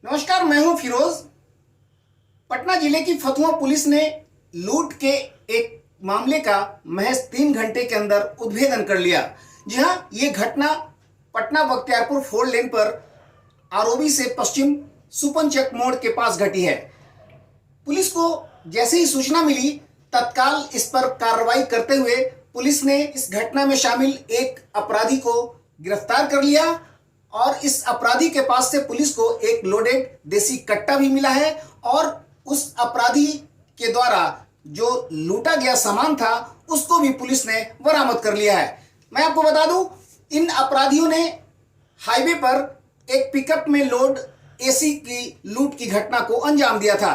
नमस्कार, मैं हूं फिरोज। पटना जिले की फतुहा पुलिस ने लूट के एक मामले का महज 3 घंटे के अंदर उद्भेदन कर लिया। जी हां, ये घटना पटना बख्तियारपुर 4 लेन पर आरओबी से पश्चिम सुपनचक मोड़ के पास घटी है। पुलिस को जैसे ही सूचना मिली, तत्काल इस पर कार्रवाई करते हुए पुलिस ने इस घटना में शामिल एक अपराधी को गिरफ्तार कर लिया और इस अपराधी के पास से पुलिस को एक लोडेड देसी कट्टा भी मिला है और उस अपराधी के द्वारा जो लूटा गया सामान था उसको भी पुलिस ने बरामद कर लिया है। मैं आपको बता दूं, इन अपराधियों ने हाईवे पर एक पिकअप में लोड एसी की लूट की घटना को अंजाम दिया था।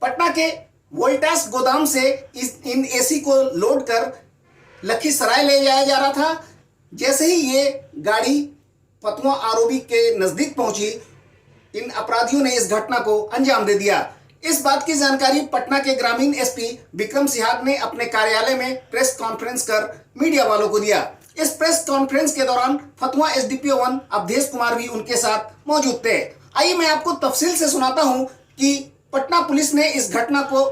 पटना के वोल्टास गोदाम से इन एसी को लोड कर लखीसराय ले जाया जा रहा था। जैसे ही ये गाड़ी फतुहा आरओबी के नजदीक पहुंची, इन अपराधियों ने इस घटना को अंजाम दे दिया। इस बात की जानकारी पटना के ग्रामीण एसपी विक्रम सिहाग ने अपने कार्यालय में प्रेस कॉन्फ्रेंस कर मीडिया वालों को दिया। इस प्रेस कॉन्फ्रेंस के दौरान फतुहा एसडीपीओ 1 अवधेश कुमार भी उनके साथ मौजूद थे। आइए मैं आपको तफसील से सुनाता हूं कि पटना पुलिस ने इस घटना को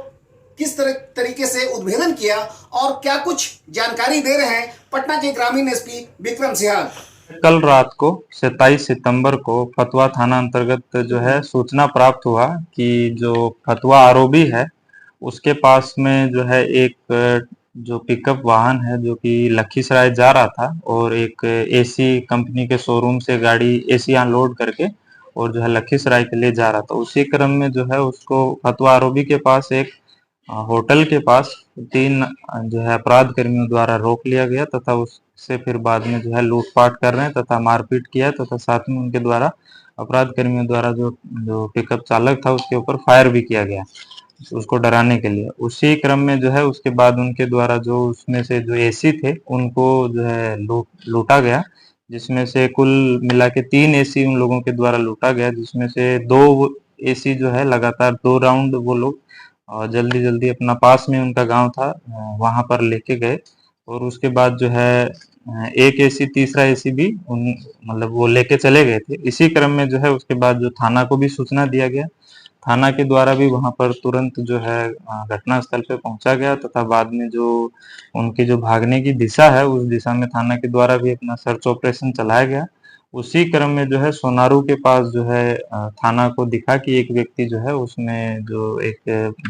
किस तरीके से उद्भेदन किया और क्या कुछ जानकारी दे रहे हैं पटना के ग्रामीण एसपी विक्रम सिहाग। कल रात को 27 सितंबर को फतुहा थाना अंतर्गत जो है सूचना प्राप्त हुआ कि जो फतुहा आरओबी है उसके पास में जो है एक जो पिकअप वाहन है जो कि लखीसराय जा रहा था और एक एसी कंपनी के शोरूम से गाड़ी एसी अनलोड करके और जो है लखीसराय के लिए जा रहा था। उसी क्रम में जो है उसको फतुहा आरओबी के पास एक होटल के पास 3 जो है अपराध कर्मियों द्वारा रोक लिया गया तथा उससे फिर बाद में जो है लूटपाट कर रहे हैं तथा मारपीट किया तथा साथ में उनके द्वारा अपराध कर्मियों द्वारा जो जो पिकअप चालक था उसके ऊपर फायर भी किया गया उसको डराने के लिए। उसी क्रम में जो है उसके बाद उनके द्वारा जो उसमें से जो एसी थे उनको जो है लूटा गया, जिसमें से कुल मिला के 3 एसी उन लोगों के द्वारा लूटा गया, जिसमें से 2 एसी जो है लगातार 2 राउंड वो लोग और जल्दी जल्दी अपना पास में उनका गांव था वहां पर लेके गए और उसके बाद जो है एक एसी तीसरा एसी भी उन मतलब वो लेके चले गए थे। इसी क्रम में जो है उसके बाद जो थाना को भी सूचना दिया गया, थाना के द्वारा भी वहां पर तुरंत जो है घटना स्थल पे पहुंचा गया तथा बाद में जो उनकी जो भागने की दिशा है उस दिशा में थाना के द्वारा भी अपना सर्च ऑपरेशन चलाया गया। उसी क्रम में जो है सोनारू के पास जो है थाना को दिखा कि एक व्यक्ति जो है उसमें जो एक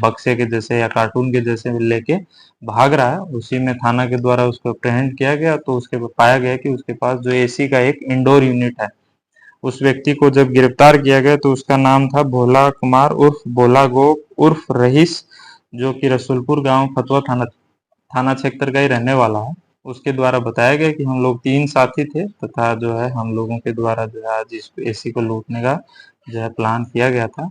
बक्से के जैसे या कार्टून के जैसे लेके भाग रहा है, उसी में थाना के द्वारा उसको अप्रहेंड किया गया तो उसके पाया गया कि उसके पास जो एसी का एक इंडोर यूनिट है। उस व्यक्ति को जब गिरफ्तार किया गया तो उसका नाम था भोला कुमार उर्फ भोला गोप उर्फ रहीस, जो कि रसूलपुर गांव फतुहा थाना थाना क्षेत्र का ही रहने वाला है। उसके द्वारा बताया गया कि हम लोग 3 साथी थे तथा जो है हम लोगों के द्वारा जो है आज इस एसी को लूटने का जो है प्लान किया गया था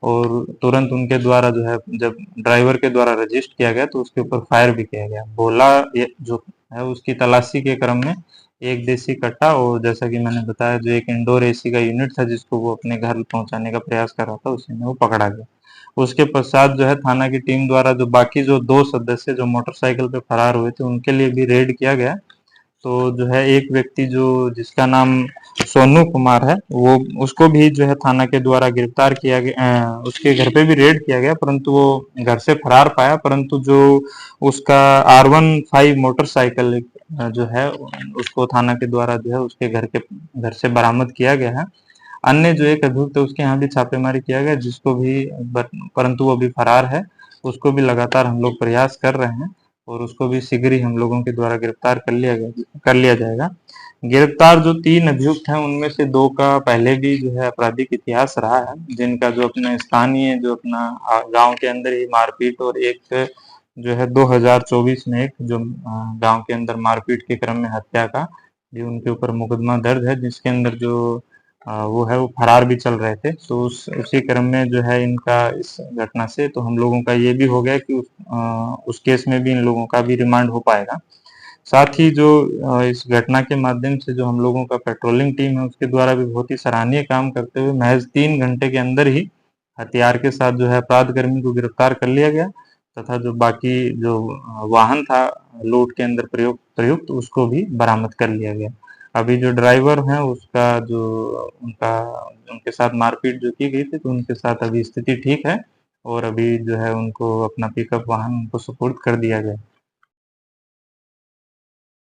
और तुरंत उनके द्वारा जो है जब ड्राइवर के द्वारा रजिस्ट किया गया तो उसके ऊपर फायर भी किया गया। भोला ये जो है उसकी तलाशी के क्रम में एक देसी कट्टा और जैसा कि मैंने बताया जो एक इंडोर एसी का यूनिट था जिसको वो अपने घर पहुंचाने का प्रयास कर रहा था, उसी में वो पकड़ा गया। उसके पश्चात जो है थाना की टीम द्वारा जो बाकी जो 2 सदस्य जो मोटरसाइकिल पे फरार हुए थे उनके लिए भी रेड किया गया। तो जो है एक व्यक्ति जो जिसका नाम सोनू कुमार है वो उसको भी जो है थाना के द्वारा गिरफ्तार किया गया, उसके घर पे भी रेड किया गया परंतु वो घर से फरार पाया, परंतु जो उसका R15 मोटरसाइकिल जो है उसको थाना के द्वारा जो है उसके घर से बरामद किया गया है। अन्य जो एक अभियुक्त है उसके यहाँ भी छापेमारी किया गया जिसको भी परंतु वो भी फरार है। उसको भी लगातार हम लोग प्रयास कर रहे हैं और उसको भी शीघ्र ही हम लोगों के द्वारा गिरफ्तार कर लिया जाएगा। गिरफ्तार जो 3 अभियुक्त हैं उनमें से 2 का पहले भी जो है आपराधिक इतिहास रहा है, जिनका जो अपने स्थानीय जो अपना गांव के अंदर ही मारपीट और एक जो है 2024 में एक जो गांव के अंदर मारपीट के क्रम में हत्या का भी उनके ऊपर मुकदमा दर्ज है, जिसके अंदर जो वो है वो फरार भी चल रहे थे। तो उसी क्रम में जो है इनका इस घटना से तो हम लोगों का ये भी हो गया कि उस केस में भी इन लोगों का भी रिमांड हो पाएगा। साथ ही जो इस घटना के माध्यम से जो हम लोगों का पेट्रोलिंग टीम है उसके द्वारा भी बहुत ही सराहनीय काम करते हुए महज 3 घंटे के अंदर ही हथियार के साथ जो है अपराध कर्मी को गिरफ्तार कर लिया गया तथा जो बाकी जो वाहन था लूट के अंदर प्रयुक्त उसको भी बरामद कर लिया गया। अभी जो ड्राइवर हैं उसका जो उनका उनके साथ मारपीट जो की गई थी, तो उनके साथ अभी स्थिति ठीक है और अभी जो है उनको अपना पिकअप वाहन उनको सुपुर्द कर दिया गया।